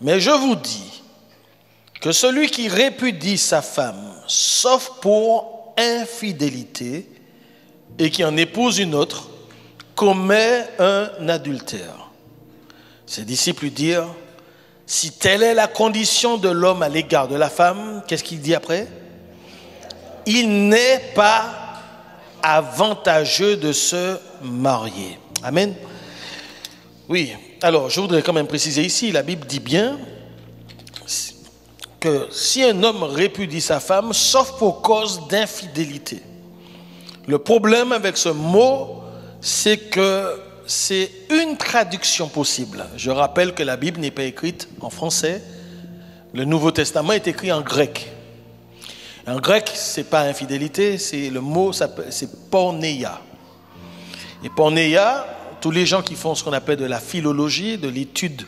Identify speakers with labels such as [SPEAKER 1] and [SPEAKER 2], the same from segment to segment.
[SPEAKER 1] Mais je vous dis que celui qui répudie sa femme, sauf pour infidélité, et qui en épouse une autre, commet un adultère. » Ses disciples lui dirent, « Si telle est la condition de l'homme à l'égard de la femme, qu'est-ce qu'il dit après? Il n'est pas avantageux de se marier. » Amen. Oui, alors je voudrais quand même préciser ici, la Bible dit bien que si un homme répudie sa femme, sauf pour cause d'infidélité. Le problème avec ce mot, c'est que c'est une traduction possible. Je rappelle que la Bible n'est pas écrite en français. Le Nouveau Testament est écrit en grec. En grec, ce n'est pas infidélité, c'est le mot, c'est porneia. Et porneia, tous les gens qui font ce qu'on appelle de la philologie, de l'étude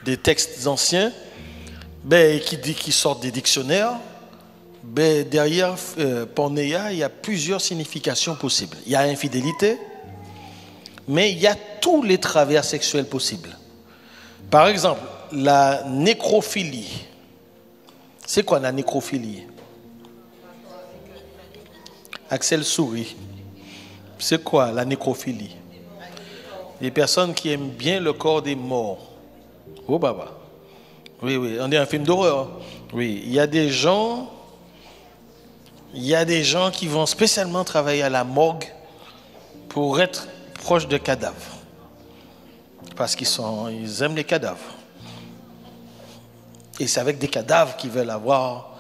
[SPEAKER 1] des textes anciens, qui sortent des dictionnaires, derrière porneia, il y a plusieurs significations possibles. Il y a infidélité, mais il y a tous les travers sexuels possibles. Par exemple, la nécrophilie. C'est quoi la nécrophilie? Axel sourit. C'est quoi la nécrophilie? Les personnes qui aiment bien le corps des morts. Oh baba. Oui, oui, on est un film d'horreur. Oui, il y a des gens qui vont spécialement travailler à la morgue pour être proches de cadavres. Parce ils aiment les cadavres. Et c'est avec des cadavres qu'ils veulent avoir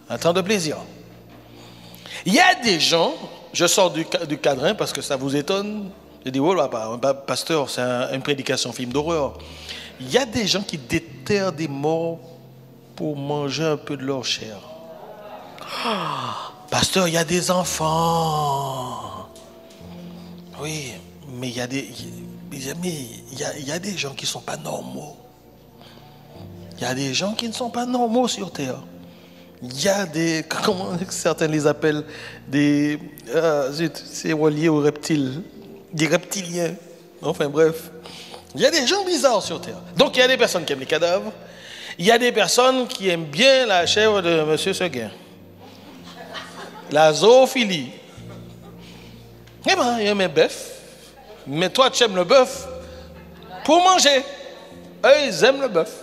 [SPEAKER 1] un temps de plaisir. Il y a des gens, je sors du cadre parce que ça vous étonne, je dis, oh là, pasteur, c'est une prédication film d'horreur. Il y a des gens qui déterrent des morts pour manger un peu de leur chair. Pasteur, il y a des enfants. Oui, mais il y a des gens qui ne sont pas normaux. Il y a des gens qui ne sont pas normaux sur terre. Il y a des, comment certains les appellent, c'est relié aux reptiles, des reptiliens. Enfin bref, il y a des gens bizarres sur terre. Donc il y a des personnes qui aiment les cadavres. Il y a des personnes qui aiment bien la chèvre de M. Seguin. La zoophilie. Eh bien, il aime le bœuf. Mais toi, tu aimes le bœuf pour manger. Eux, ils aiment le bœuf.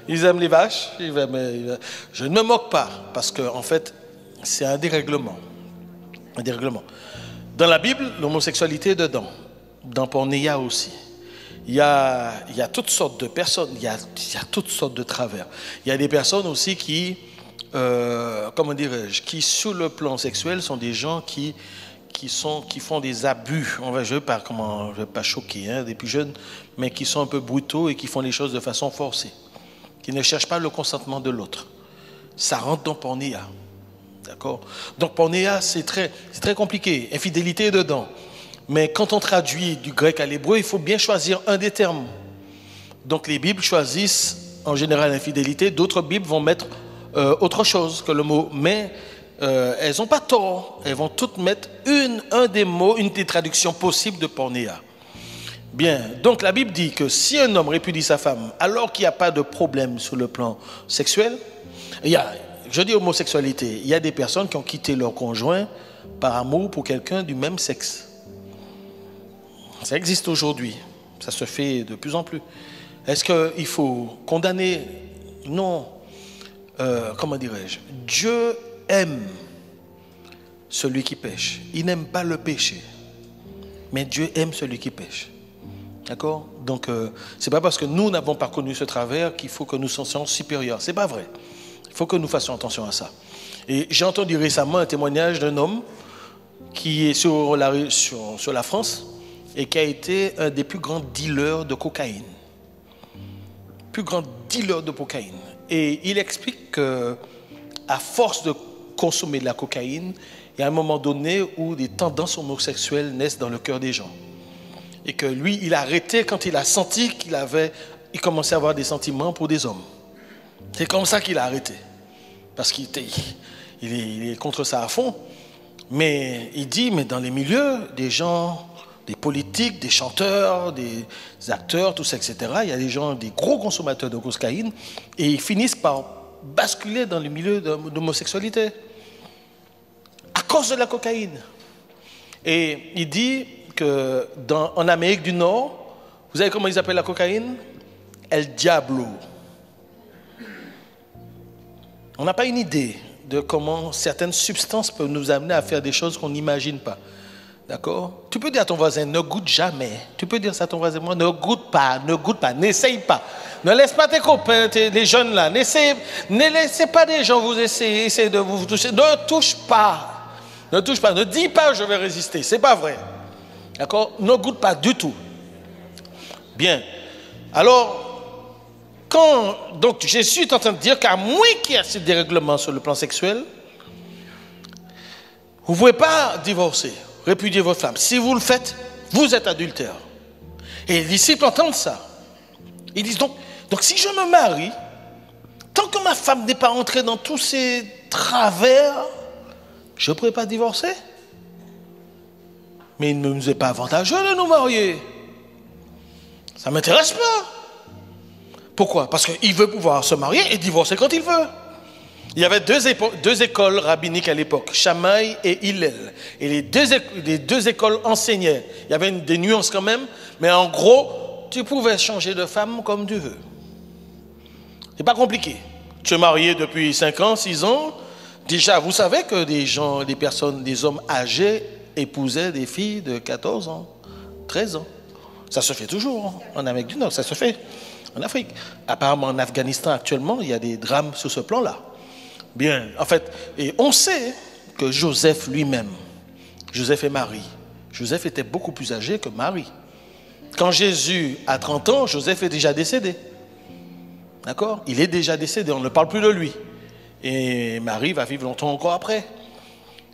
[SPEAKER 1] Ils aiment les vaches. Je ne me moque pas, parce qu'en fait, c'est un dérèglement. Un dérèglement. Dans la Bible, l'homosexualité est dedans. Dans pornéia aussi. Il y a toutes sortes de personnes, il y a toutes sortes de travers. Il y a des personnes aussi qui, qui sur le plan sexuel sont des gens qui font des abus. Je ne vais pas choquer des plus jeunes, mais qui sont un peu brutaux et qui font les choses de façon forcée, qui ne cherchent pas le consentement de l'autre. Ça rentre dans pornéia. D'accord? Donc pornéia, c'est très compliqué. Infidélité est dedans. Mais quand on traduit du grec à l'hébreu, il faut bien choisir un des termes. Donc les Bibles choisissent en général l'infidélité, d'autres Bibles vont mettre autre chose que le mot. Mais elles n'ont pas tort, elles vont toutes mettre un des mots, une des traductions possibles de pornéia. Bien, donc la Bible dit que si un homme répudie sa femme alors qu'il n'y a pas de problème sur le plan sexuel, je dis homosexualité, il y a des personnes qui ont quitté leur conjoint par amour pour quelqu'un du même sexe. Ça existe aujourd'hui. Ça se fait de plus en plus. Est-ce qu'il faut condamner? Non. Comment dirais-je? Dieu aime celui qui pêche. Il n'aime pas le péché. Mais Dieu aime celui qui pêche. D'accord? Donc, c'est pas parce que nous n'avons pas connu ce travers qu'il faut que nous soyons supérieurs. C'est pas vrai. Il faut que nous fassions attention à ça. Et j'ai entendu récemment un témoignage d'un homme qui est sur la France, et qui a été un des plus grands dealers de cocaïne. Plus grand dealer de cocaïne. Et il explique qu'à force de consommer de la cocaïne, il y a un moment donné où des tendances homosexuelles naissent dans le cœur des gens. Et que lui, il a arrêté quand il a senti il commençait à avoir des sentiments pour des hommes. C'est comme ça qu'il a arrêté. Parce qu'il est contre ça à fond. Mais il dit, mais dans les milieux, des gens des politiques, des chanteurs, des acteurs, tout ça, etc. Il y a des gens, des gros consommateurs de cocaïne, et ils finissent par basculer dans le milieu de l'homosexualité à cause de la cocaïne. Et il dit que en Amérique du Nord, vous savez comment ils appellent la cocaïne? El Diablo. On n'a pas une idée de comment certaines substances peuvent nous amener à faire des choses qu'on n'imagine pas. D'accord? Tu peux dire à ton voisin, ne goûte jamais. Tu peux dire ça à ton voisin, moi, ne goûte pas, n'essaye pas. Ne laisse pas tes copains, les jeunes là. Ne laissez pas des gens vous essayer de vous toucher. Ne touche pas. Ne touche pas. Ne dis pas, je vais résister. C'est pas vrai. D'accord? Ne goûte pas du tout. Bien. Alors, donc Jésus est en train de dire qu'à moins qu'il y ait ce dérèglement sur le plan sexuel, vous ne pouvez pas divorcer, répudier votre femme. Si vous le faites, vous êtes adultère. Et les disciples entendent ça. Ils disent donc si je me marie, tant que ma femme n'est pas entrée dans tous ces travers, je ne pourrais pas divorcer. Mais il ne nous est pas avantageux de nous marier. Ça ne m'intéresse pas. Pourquoi? Parce qu'il veut pouvoir se marier et divorcer quand il veut. Il y avait deux écoles rabbiniques à l'époque, Shammai et Hillel. Et les deux écoles enseignaient. Il y avait des nuances quand même, mais en gros, tu pouvais changer de femme comme tu veux. C'est pas compliqué. Tu es marié depuis 5 ans, 6 ans. Déjà, vous savez que des hommes âgés épousaient des filles de 14 ans, 13 ans. Ça se fait toujours en Amérique du Nord, ça se fait en Afrique. Apparemment, en Afghanistan, actuellement, il y a des drames sur ce plan-là. Bien, en fait, et on sait que Joseph lui-même, Joseph et Marie, Joseph était beaucoup plus âgé que Marie. Quand Jésus a 30 ans, Joseph est déjà décédé. D'accord? Il est déjà décédé, on ne parle plus de lui. Et Marie va vivre longtemps encore après.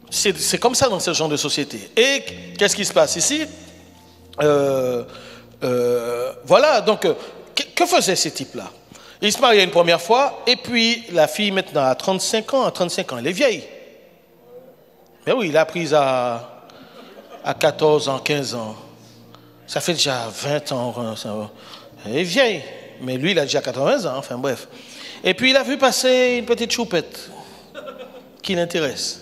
[SPEAKER 1] C'est comme ça dans ce genre de société. Et qu'est-ce qui se passe ici? Voilà, donc, que faisaient ces types-là? Ils se mariaient une première fois, et puis la fille maintenant à 35 ans, elle est vieille. Mais oui, il a pris à 14 ans, 15 ans. Ça fait déjà 20 ans. Elle est vieille. Mais lui, il a déjà 80 ans, enfin bref. Et puis il a vu passer une petite choupette qui l'intéresse.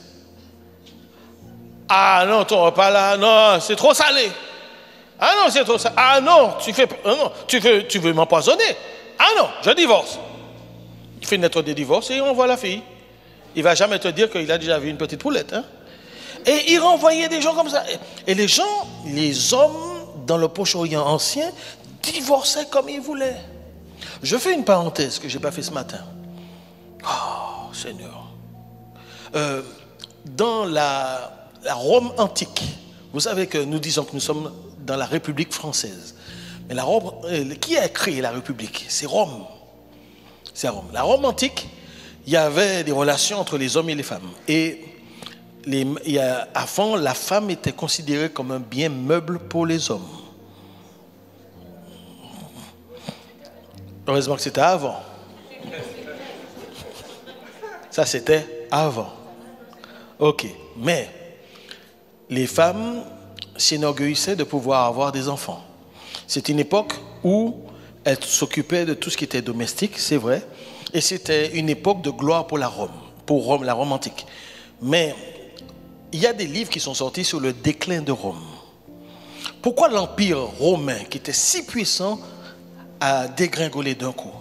[SPEAKER 1] Ah non, ton repas là, non, c'est trop salé. Ah non, c'est trop salé. Ah non, tu veux m'empoisonner. Ah non, je divorce. Il fait une lettre de divorce et il renvoie la fille. Il ne va jamais te dire qu'il a déjà vu une petite poulette. Hein? Et il renvoyait des gens comme ça. Et les hommes dans le Proche-Orient ancien, divorçaient comme ils voulaient. Je fais une parenthèse que je n'ai pas fait ce matin. Oh, Seigneur. Dans la Rome antique, vous savez que nous disons que nous sommes dans la République française. Mais qui a créé la République? C'est Rome. C'est Rome. La Rome antique, il y avait des relations entre les hommes et les femmes. Et avant, la femme était considérée comme un bien meuble pour les hommes. Heureusement que c'était avant. Ça, c'était avant. Ok. Mais les femmes s'enorgueillissaient de pouvoir avoir des enfants. C'est une époque où elles s'occupaient de tout ce qui était domestique, c'est vrai. Et c'était une époque de gloire pour la Rome, la Rome antique. Mais il y a des livres qui sont sortis sur le déclin de Rome. Pourquoi l'Empire romain, qui était si puissant, a dégringolé d'un coup?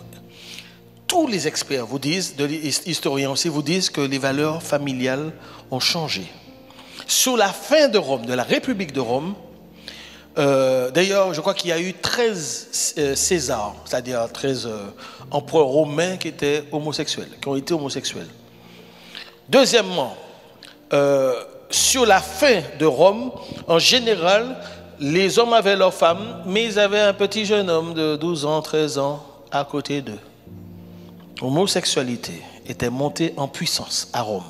[SPEAKER 1] Tous les experts vous disent, les historiens aussi vous disent que les valeurs familiales ont changé. Sur la fin de Rome, de la République de Rome, d'ailleurs, je crois qu'il y a eu 13 Césars, c'est-à-dire 13 empereurs romains qui étaient homosexuels, qui ont été homosexuels. Deuxièmement, sur la fin de Rome, en général, les hommes avaient leurs femmes, mais ils avaient un petit jeune homme de 12 ans, 13 ans à côté d'eux. L'homosexualité était montée en puissance à Rome.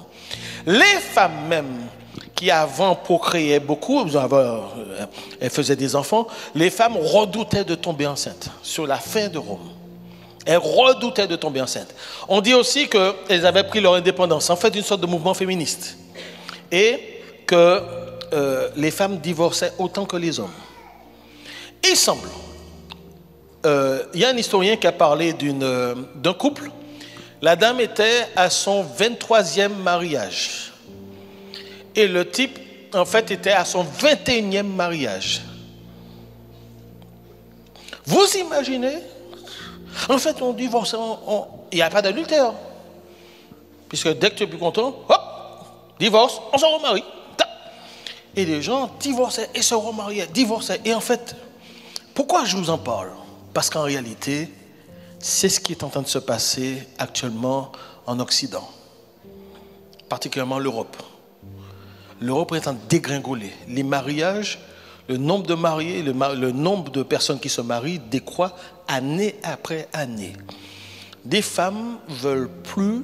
[SPEAKER 1] Les femmes même, qui avant procréaient beaucoup, elles faisaient des enfants, les femmes redoutaient de tomber enceintes sur la fin de Rome. Elles redoutaient de tomber enceintes. On dit aussi qu'elles avaient pris leur indépendance, en fait une sorte de mouvement féministe. Et que les femmes divorçaient autant que les hommes. Il semble. Il y a un historien qui a parlé d'un couple. La dame était à son 23e mariage. Et le type, en fait, était à son 21e mariage. Vous imaginez? En fait, on divorce, il n'y a pas d'adultère. Puisque dès que tu es plus content, hop, divorce, on se remarie. Et les gens divorçaient et se remariaient, divorçaient. Et en fait, pourquoi je vous en parle? Parce qu'en réalité, c'est ce qui est en train de se passer actuellement en Occident, particulièrement l'Europe. L'Europe est en train de dégringoler. Les mariages, le nombre de mariés, le nombre de personnes qui se marient décroît année après année. Des femmes ne veulent plus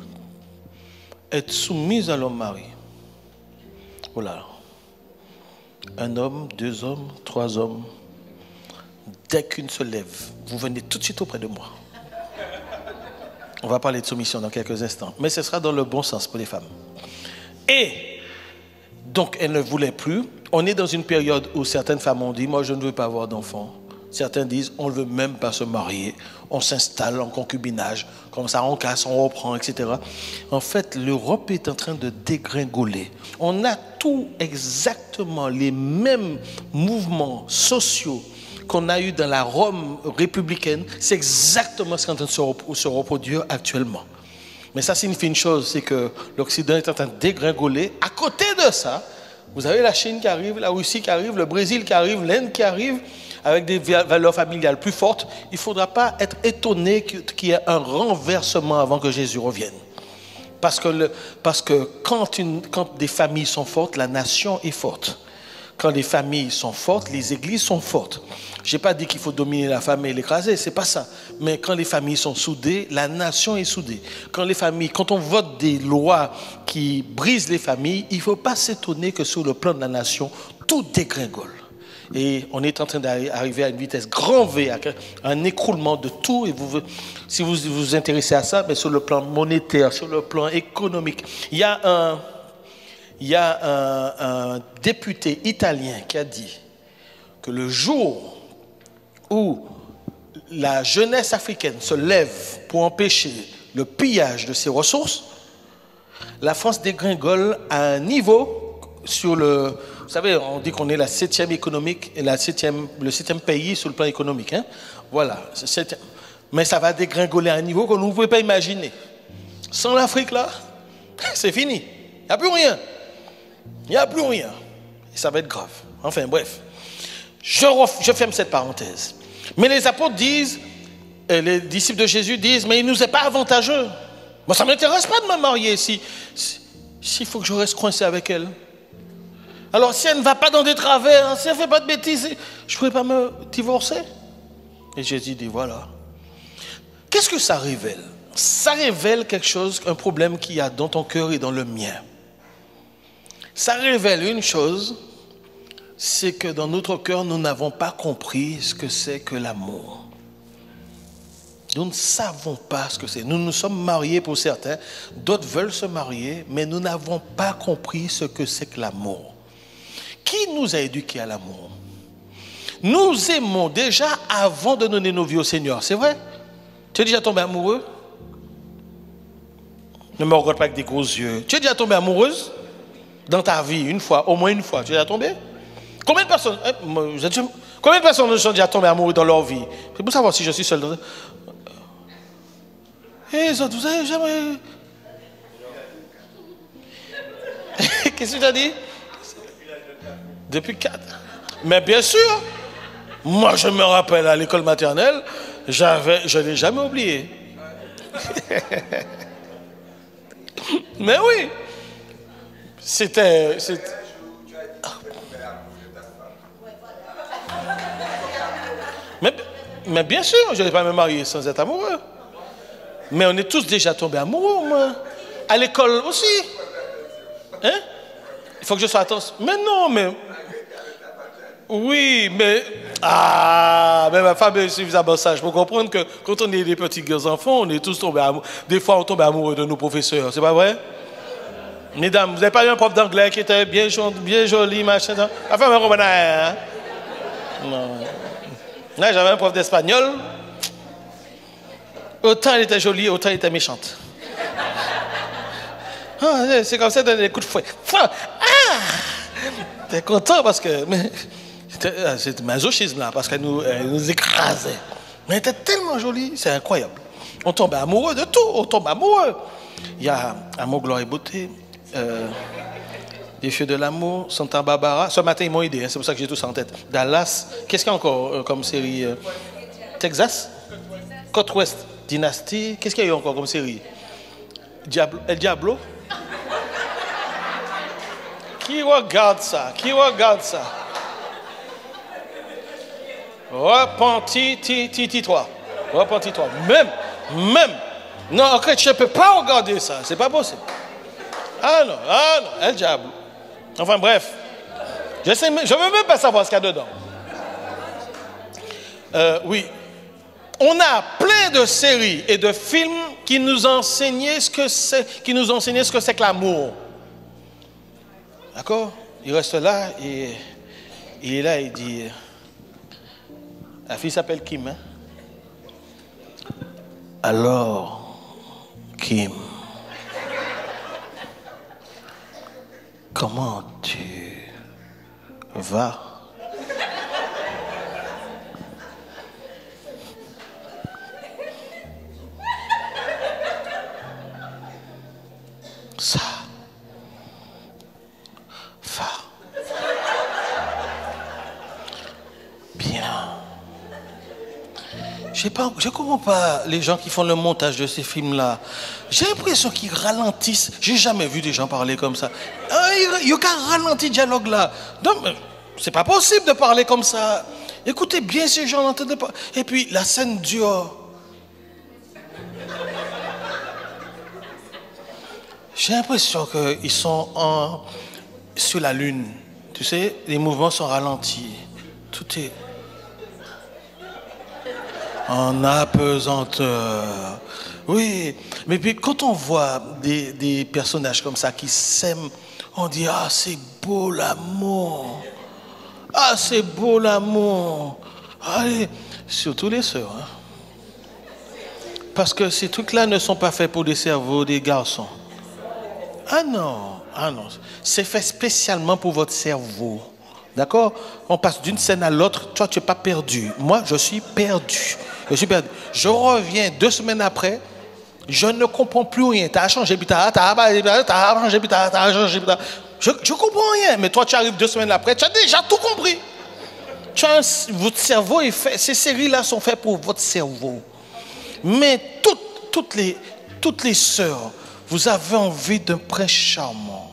[SPEAKER 1] être soumises à leur mari. Voilà. Un homme, 2 hommes, 3 hommes. Dès qu'une se lève, vous venez tout de suite auprès de moi. On va parler de soumission dans quelques instants. Mais ce sera dans le bon sens pour les femmes. Et donc, elles ne voulaient plus. On est dans une période où certaines femmes ont dit, moi je ne veux pas avoir d'enfants. Certains disent, on ne veut même pas se marier. On s'installe en concubinage. Comme ça, on casse, on reprend, etc. En fait, l'Europe est en train de dégringoler. On a tout exactement les mêmes mouvements sociaux qu'on a eu dans la Rome républicaine. C'est exactement ce qui est en train de se reproduire actuellement. Mais ça signifie une chose, c'est que l'Occident est en train de dégringoler. À côté de ça, vous avez la Chine qui arrive, la Russie qui arrive, le Brésil qui arrive, l'Inde qui arrive, avec des valeurs familiales plus fortes. Il ne faudra pas être étonné qu'il y ait un renversement avant que Jésus revienne. Parce que quand des familles sont fortes, la nation est forte. Quand les familles sont fortes, les églises sont fortes. Je n'ai pas dit qu'il faut dominer la famille et l'écraser, c'est pas ça. Mais quand les familles sont soudées, la nation est soudée. Quand on vote des lois qui brisent les familles, il ne faut pas s'étonner que sur le plan de la nation, tout dégringole. Et on est en train d'arriver à une vitesse grand V, à un écroulement de tout. Et si vous vous intéressez à ça, mais sur le plan monétaire, sur le plan économique, il y a un député italien qui a dit que le jour où la jeunesse africaine se lève pour empêcher le pillage de ses ressources, la France dégringole à un niveau sur le... Vous savez, on dit qu'on est la 7e économique et le 7e pays sur le plan économique. Hein? Voilà. Mais ça va dégringoler à un niveau que vous ne pouvez pas imaginer. Sans l'Afrique, là, c'est fini. Il n'y a plus rien. Il n'y a plus rien. Et ça va être grave. Enfin, bref. Je ferme cette parenthèse. Mais les apôtres disent, les disciples de Jésus disent, mais il ne nous est pas avantageux. Moi, ça ne m'intéresse pas de me marier s'il faut que je reste coincé avec elle. Alors, si elle ne va pas dans des travers, si elle ne fait pas de bêtises, je ne pourrais pas me divorcer. Et Jésus dit, voilà. Qu'est-ce que ça révèle? Ça révèle quelque chose, un problème qu'il y a dans ton cœur et dans le mien. Ça révèle une chose, c'est que dans notre cœur, nous n'avons pas compris ce que c'est que l'amour. Nous ne savons pas ce que c'est. Nous nous sommes mariés pour certains, d'autres veulent se marier, mais nous n'avons pas compris ce que c'est que l'amour. Qui nous a éduqués à l'amour? Nous aimons déjà avant de donner nos vies au Seigneur, c'est vrai? Tu es déjà tombé amoureux? Ne me regarde pas avec des gros yeux. Tu es déjà tombée amoureuse? Dans ta vie, une fois, au moins une fois, tu es déjà tombé? Combien de personnes sont déjà tombées amoureuses dans leur vie? C'est pour savoir si je suis seul. Vous avez jamais... Qu'est-ce que tu as dit? Depuis 4. Mais bien sûr, moi je me rappelle à l'école maternelle, je ne l'ai jamais oublié. Mais oui. C'était... Mais bien sûr, je n'allais pas me marier sans être amoureux. Mais on est tous déjà tombés amoureux, moi. À l'école aussi. Hein? Il faut que je sois attention. Mais non, mais... Oui, mais... Ah, mais ma femme est suffisamment sage pour comprendre que quand on est des petits enfants, on est tous tombés amoureux. Des fois, on tombe amoureux de nos professeurs. C'est pas vrai? Mesdames, vous n'avez pas eu un prof d'anglais qui était bien joli, machin? La femme est romane, hein? Non. Là, j'avais un prof d'espagnol. Autant elle était jolie, autant elle était méchante. Ah, c'est comme ça, donner des coups de fouet. Ah! T'es content parce que... C'est masochisme là, parce qu'elle nous écrasait. Mais elle était tellement jolie, c'est incroyable. On tombe amoureux de tout, on tombe amoureux. Il y a Amour, gloire et beauté, Les Feux de l'amour, Santa Barbara. Ce matin, ils m'ont aidé, hein, c'est pour ça que j'ai tout ça en tête. Dallas, qu'est-ce qu'il y a encore comme série Texas, Côte Ouest, Dynastie. Qu'est-ce qu'il y a eu encore comme série El Diablo. Qui regarde ça? Qui regarde ça? Repenti-toi. Repenti-toi. Même. Non, en fait, je ne peux pas regarder ça. C'est pas possible. Ah non, El Diablo. Enfin bref. Je ne veux même pas savoir ce qu'il y a dedans. Oui. On a plein de séries et de films qui nous enseignaient ce que c'est, que l'amour. D'accord? Il reste là et il est là, il dit... La fille s'appelle Kim. Hein? Alors, Kim, comment tu vas? Ça va bien. Je comprends pas les gens qui font le montage de ces films-là. J'ai l'impression qu'ils ralentissent. J'ai jamais vu des gens parler comme ça. Il y a qu'un ralenti dialogue là. Donc, c'est pas possible de parler comme ça. Écoutez bien ces gens, n'entendez pas. Et puis la scène dure. J'ai l'impression qu'ils sont sur la lune. Tu sais, les mouvements sont ralentis. Tout est en apesanteur. Oui, mais puis quand on voit des personnages comme ça qui s'aiment, on dit « Ah, c'est beau l'amour. Ah, c'est beau l'amour. » Allez, surtout les sœurs. Hein? Parce que ces trucs-là ne sont pas faits pour des cerveaux des garçons. Ah non. C'est fait spécialement pour votre cerveau. D'accord? On passe d'une scène à l'autre. Toi, tu n'es pas perdu. Moi, je suis perdu. Je reviens 2 semaines après. Je ne comprends plus rien. Tu as changé, puis tu as changé, puis tu as changé. Je ne comprends rien. Mais toi, tu arrives 2 semaines après. Tu as déjà tout compris. Votre cerveau est fait. Ces séries-là sont faites pour votre cerveau. Mais toutes les sœurs, vous avez envie d'un prince charmant.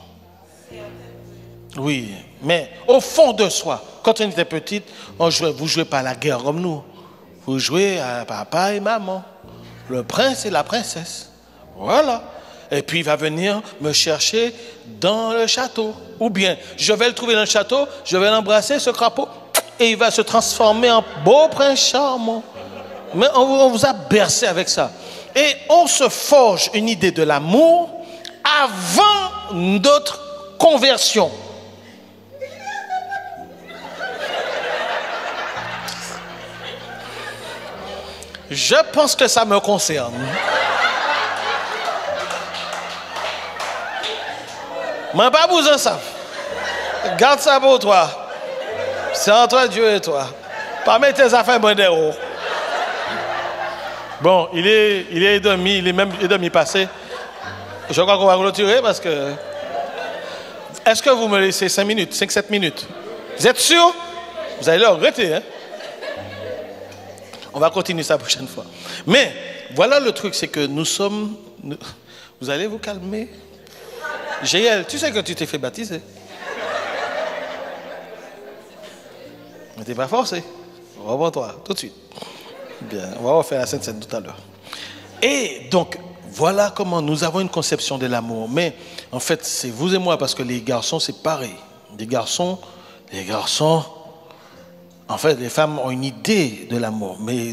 [SPEAKER 1] Oui, mais au fond de soi, quand on était petite, vous ne jouez pas à la guerre comme nous. Vous jouez à papa et maman. Le prince et la princesse. Voilà. Et puis il va venir me chercher dans le château. Ou bien, je vais le trouver dans le château, je vais l'embrasser, ce crapaud, et il va se transformer en beau prince charmant. Mais on vous a bercé avec ça. Et on se forge une idée de l'amour avant notre conversion. Je pense que ça me concerne. Mais pas besoin de ça. Garde ça pour toi. C'est entre Dieu et toi. Pas mettre tes affaires bandéro. Bon, il est demi, il est même demi passé. Je crois qu'on va clôturer parce que... Est-ce que vous me laissez 5 minutes, 5-7 minutes? Vous êtes sûr? Vous allez le regretter, hein? On va continuer ça la prochaine fois. Mais, voilà le truc, c'est que nous sommes... Vous allez vous calmer? Jéel, tu sais que tu t'es fait baptiser? Mais t'es pas forcé. Revois-toi, tout de suite. Bien, on va refaire la Sainte Seine tout à l'heure. Et donc, voilà comment nous avons une conception de l'amour. Mais, en fait, c'est vous et moi, parce que les garçons, c'est pareil. Les garçons... En fait, les femmes ont une idée de l'amour, mais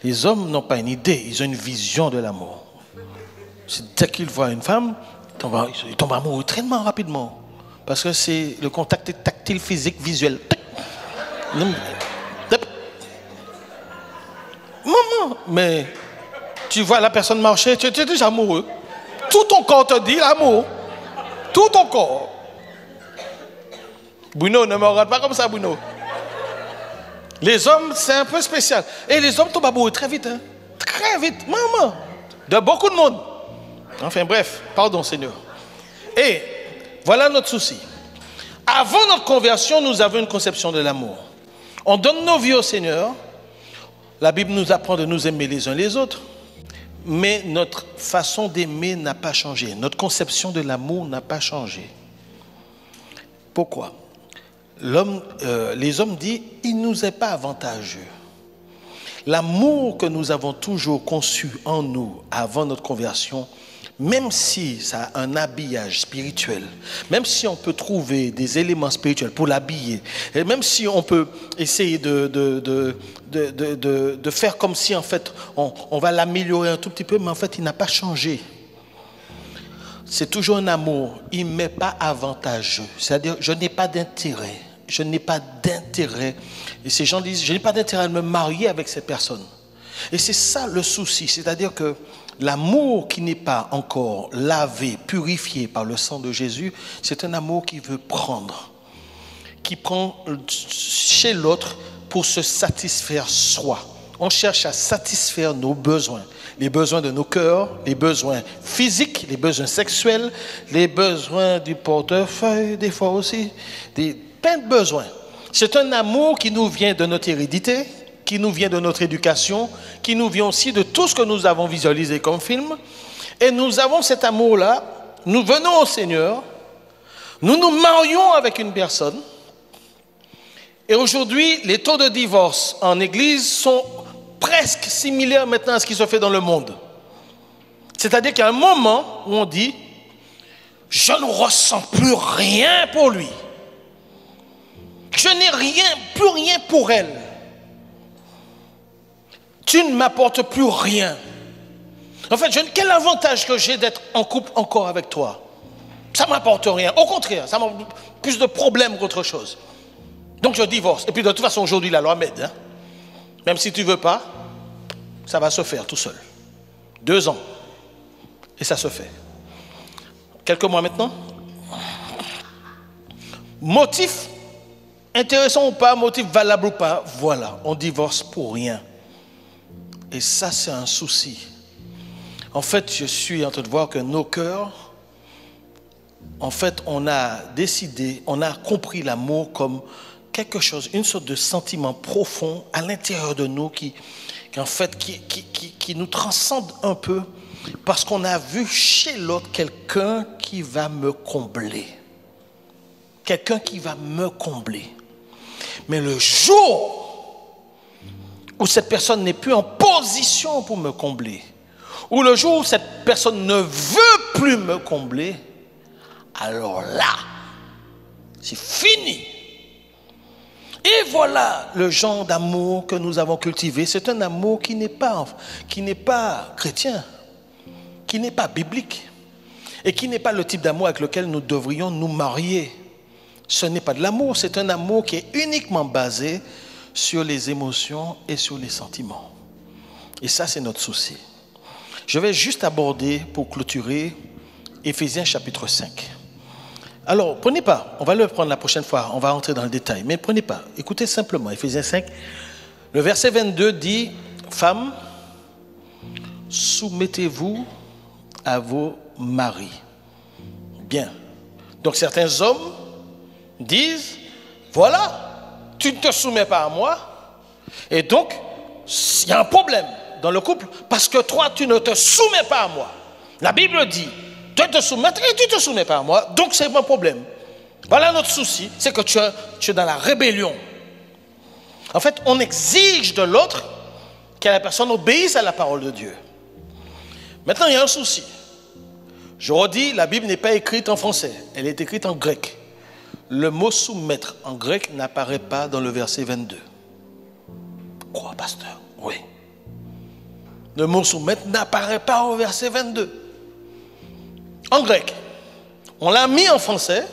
[SPEAKER 1] les hommes n'ont pas une idée, ils ont une vision de l'amour. Dès qu'ils voient une femme, ils tombent amoureux très rapidement. Parce que c'est le contact tactile, physique, visuel. mais tu vois la personne marcher, tu es déjà amoureux. Tout ton corps te dit l'amour. Tout ton corps. Bruno, ne me regarde pas comme ça, Bruno. Les hommes, c'est un peu spécial. Et les hommes tombent amoureux très vite. Hein? Très vite, maman. De beaucoup de monde. Enfin bref, pardon Seigneur. Et voilà notre souci. Avant notre conversion, nous avons une conception de l'amour. On donne nos vies au Seigneur. La Bible nous apprend de nous aimer les uns les autres. Mais notre façon d'aimer n'a pas changé. Notre conception de l'amour n'a pas changé. Pourquoi ? Les hommes disent, il ne nous est pas avantageux. L'amour que nous avons toujours conçu en nous avant notre conversion, même si ça a un habillage spirituel, même si on peut trouver des éléments spirituels pour l'habiller, et même si on peut essayer de faire comme si en fait on va l'améliorer un tout petit peu, mais en fait il n'a pas changé. C'est toujours un amour, il ne m'est pas avantageux, c'est-à-dire je n'ai pas d'intérêt. Je n'ai pas d'intérêt. Et ces gens disent, je n'ai pas d'intérêt à me marier avec cette personne. Et c'est ça le souci. C'est-à-dire que l'amour qui n'est pas encore lavé, purifié par le sang de Jésus, c'est un amour qui veut prendre. Qui prend chez l'autre pour se satisfaire soi. On cherche à satisfaire nos besoins. Les besoins de nos cœurs, les besoins physiques, les besoins sexuels, les besoins du portefeuille, des fois aussi, plein de besoins. C'est un amour qui nous vient de notre hérédité, qui nous vient de notre éducation, qui nous vient aussi de tout ce que nous avons visualisé comme film. Et nous avons cet amour-là, nous venons au Seigneur, nous nous marions avec une personne. Et aujourd'hui, les taux de divorce en Église sont presque similaires maintenant à ce qui se fait dans le monde. C'est-à-dire qu'il y a un moment où on dit, je ne ressens plus rien pour lui. Je n'ai plus rien pour elle. Tu ne m'apportes plus rien. En fait, quel avantage que j'ai d'être en couple encore avec toi? Ça ne m'apporte rien. Au contraire, ça m'apporte plus de problèmes qu'autre chose. Donc je divorce. Et puis de toute façon, aujourd'hui, la loi m'aide. Hein? Même si tu ne veux pas, ça va se faire tout seul. 2 ans. Et ça se fait. Quelques mois maintenant. Motif intéressant ou pas, motif valable ou pas, voilà, on divorce pour rien. Et ça, c'est un souci. En fait, je suis en train de voir que nos cœurs, en fait, on a décidé, on a compris l'amour comme quelque chose, une sorte de sentiment profond à l'intérieur de nous qui nous transcende un peu parce qu'on a vu chez l'autre quelqu'un qui va me combler. Quelqu'un qui va me combler. Mais le jour où cette personne n'est plus en position pour me combler, ou le jour où cette personne ne veut plus me combler, alors là, c'est fini. Et voilà le genre d'amour que nous avons cultivé. C'est un amour qui n'est pas chrétien, qui n'est pas biblique, et qui n'est pas le type d'amour avec lequel nous devrions nous marier. Ce n'est pas de l'amour, c'est un amour qui est uniquement basé sur les émotions et sur les sentiments. Et ça, c'est notre souci. Je vais juste aborder, pour clôturer, Éphésiens chapitre 5. Alors, prenez pas, on va le prendre la prochaine fois, on va entrer dans le détail, mais prenez pas, écoutez simplement, Éphésiens 5, le verset 22 dit, « Femmes, soumettez-vous à vos maris. » Bien. Donc, certains hommes disent, voilà, tu ne te soumets pas à moi, et donc, il y a un problème dans le couple, parce que toi, tu ne te soumets pas à moi. La Bible dit, tu te soumets et tu ne te soumets pas à moi, donc c'est mon problème. Voilà notre souci, c'est que tu es dans la rébellion. En fait, on exige de l'autre que la personne obéisse à la parole de Dieu. Maintenant, il y a un souci. Je redis, la Bible n'est pas écrite en français, elle est écrite en grec. Le mot soumettre en grec n'apparaît pas dans le verset 22. Quoi, pasteur? Oui. Le mot soumettre n'apparaît pas au verset 22. En grec. On l'a mis en français,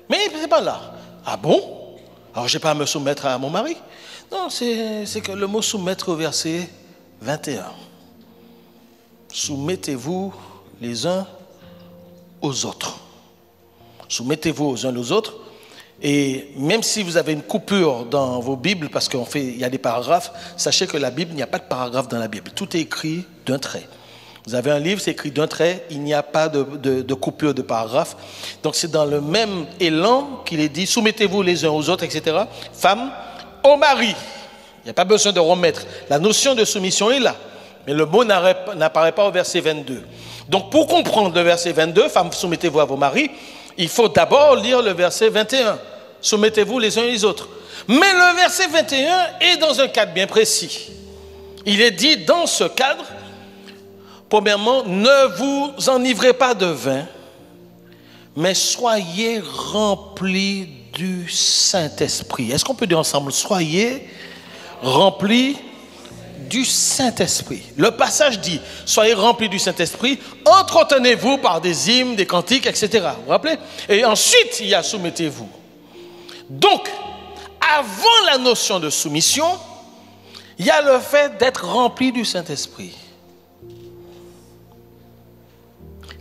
[SPEAKER 1] mais c'est pas là. Ah bon? Alors je n'ai pas à me soumettre à mon mari? Non, c'est que le mot soumettre au verset 21. Soumettez-vous les uns aux autres. Soumettez-vous aux uns aux autres. Et même si vous avez une coupure dans vos Bibles, parce qu'il y a des paragraphes, sachez que la Bible, il n'y a pas de paragraphe dans la Bible. Tout est écrit d'un trait. Vous avez un livre, c'est écrit d'un trait, il n'y a pas de coupure de paragraphe. Donc c'est dans le même élan qu'il est dit, soumettez-vous les uns aux autres, etc. Femmes, au mari. Il n'y a pas besoin de remettre. La notion de soumission est là. Mais le mot n'apparaît pas au verset 22. Donc pour comprendre le verset 22, femmes, soumettez-vous à vos maris, il faut d'abord lire le verset 21. Soumettez-vous les uns les autres. Mais le verset 21 est dans un cadre bien précis. Il est dit dans ce cadre, premièrement, ne vous enivrez pas de vin, mais soyez remplis du Saint-Esprit. Est-ce qu'on peut dire ensemble, soyez remplis du Saint-Esprit. Le passage dit, soyez remplis du Saint-Esprit, entretenez-vous par des hymnes, des cantiques, etc. Vous vous rappelez? Et ensuite, il y a soumettez-vous. Donc, avant la notion de soumission, il y a le fait d'être rempli du Saint-Esprit.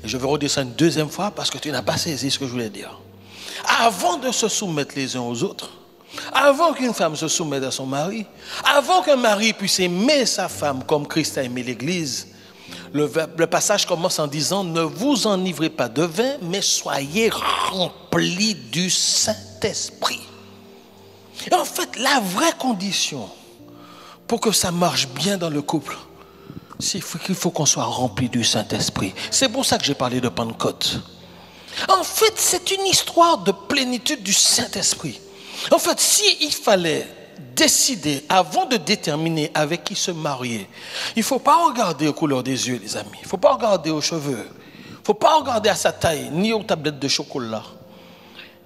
[SPEAKER 1] Et je vais redire ça une deuxième fois parce que tu n'as pas saisi ce que je voulais dire. Avant de se soumettre les uns aux autres, avant qu'une femme se soumette à son mari, avant qu'un mari puisse aimer sa femme comme Christ a aimé l'Église, le passage commence en disant, ne vous enivrez pas de vin, mais soyez remplis du Saint-Esprit. Et en fait, la vraie condition pour que ça marche bien dans le couple, c'est qu'il faut qu'on soit rempli du Saint-Esprit. C'est pour ça que j'ai parlé de Pentecôte. En fait, c'est une histoire de plénitude du Saint-Esprit. En fait, s'il fallait décider, avant de déterminer avec qui se marier, il ne faut pas regarder aux couleurs des yeux, les amis. Il ne faut pas regarder aux cheveux. Il ne faut pas regarder à sa taille, ni aux tablettes de chocolat.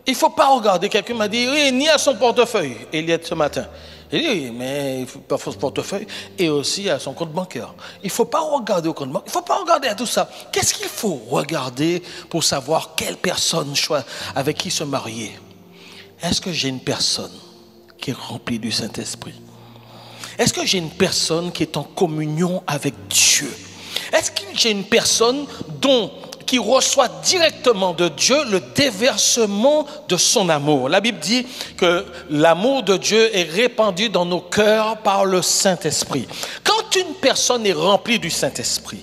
[SPEAKER 1] Il ne faut pas regarder, quelqu'un m'a dit, oui, ni à son portefeuille, Eliette ce matin. Il dit, oui, mais il faut pas son portefeuille et aussi à son compte bancaire. Il ne faut pas regarder au compte bancaire, il ne faut pas regarder à tout ça. Qu'est-ce qu'il faut regarder pour savoir quelle personne avec qui se marier? Est-ce que j'ai une personne qui est remplie du Saint-Esprit? Est-ce que j'ai une personne qui est en communion avec Dieu? Est-ce que j'ai une personne qui reçoit directement de Dieu le déversement de son amour? La Bible dit que l'amour de Dieu est répandu dans nos cœurs par le Saint-Esprit. Quand une personne est remplie du Saint-Esprit,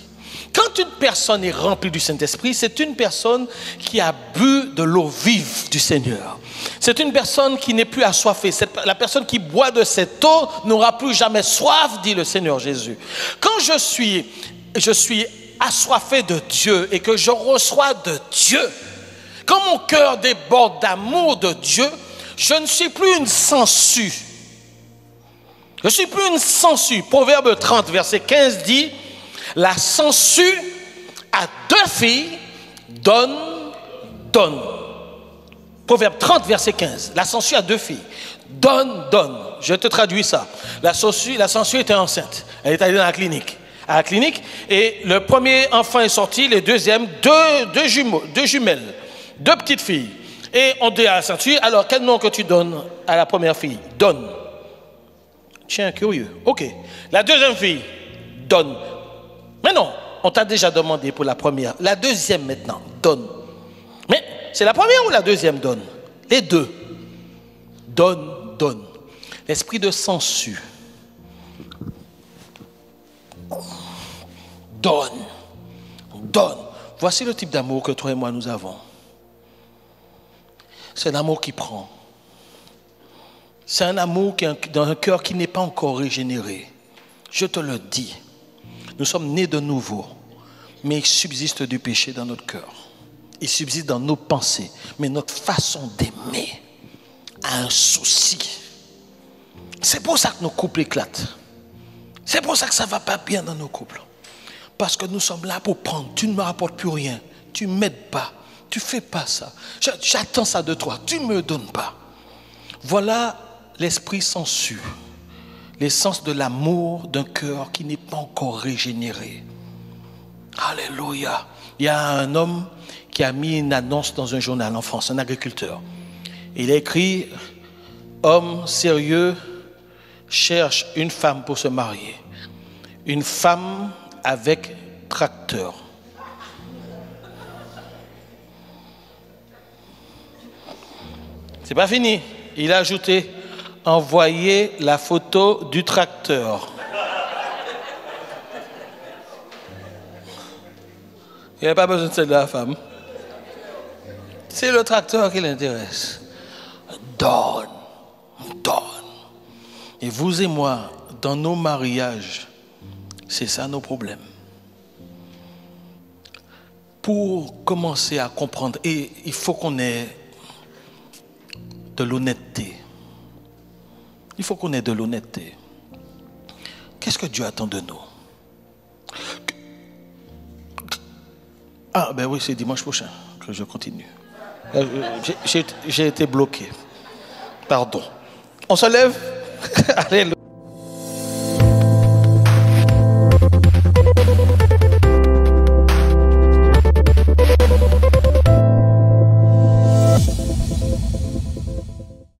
[SPEAKER 1] c'est une personne qui a bu de l'eau vive du Seigneur. C'est une personne qui n'est plus assoiffée. La personne qui boit de cette eau n'aura plus jamais soif, dit le Seigneur Jésus. Quand je suis assoiffé de Dieu et que je reçois de Dieu, quand mon cœur déborde d'amour de Dieu, je ne suis plus une sangsue. Je ne suis plus une sangsue. Proverbe 30, verset 15 dit, la sangsue à deux filles donne. Proverbe 30, verset 15. La sangsue à deux filles donne. Je te traduis ça. La sangsue était enceinte. Elle est allée dans la clinique. À la clinique, et le premier enfant est sorti, le deuxième, deux jumelles, deux petites filles. Et on dit à la sangsue, alors quel nom que tu donnes à la première fille? Donne. Tiens, curieux. Ok. La deuxième fille, donne. Mais non, on t'a déjà demandé pour la première. La deuxième maintenant, donne. Mais c'est la première ou la deuxième donne? Les deux. Donne. L'esprit de sangsue. Donne. Voici le type d'amour que toi et moi nous avons. C'est un amour qui prend. C'est un amour qui est dans un cœur qui n'est pas encore régénéré. Je te le dis. Nous sommes nés de nouveau. Mais il subsiste du péché dans notre cœur. Il subsiste dans nos pensées. Mais notre façon d'aimer a un souci. C'est pour ça que nos couples éclatent. C'est pour ça que ça ne va pas bien dans nos couples. Parce que nous sommes là pour prendre. Tu ne me rapportes plus rien. Tu ne m'aides pas. Tu ne fais pas ça. J'attends ça de toi. Tu ne me donnes pas. Voilà l'esprit sensu. L'essence de l'amour d'un cœur qui n'est pas encore régénéré. Alléluia. Il y a un homme qui a mis une annonce dans un journal en France, un agriculteur. Il a écrit « Homme sérieux cherche une femme pour se marier. une femme avec tracteur. C'est pas fini. Il a ajouté, envoyez la photo du tracteur. Il n'y a pas besoin de celle de la femme. C'est le tracteur qui l'intéresse. Donne. Et vous et moi, dans nos mariages, c'est ça nos problèmes. Pour commencer à comprendre, et il faut qu'on ait de l'honnêteté. Il faut qu'on ait de l'honnêteté. Qu'est-ce que Dieu attend de nous? Ah, ben oui, c'est dimanche prochain que je continue. J'ai été bloqué. Pardon. On se lève. Alléluia.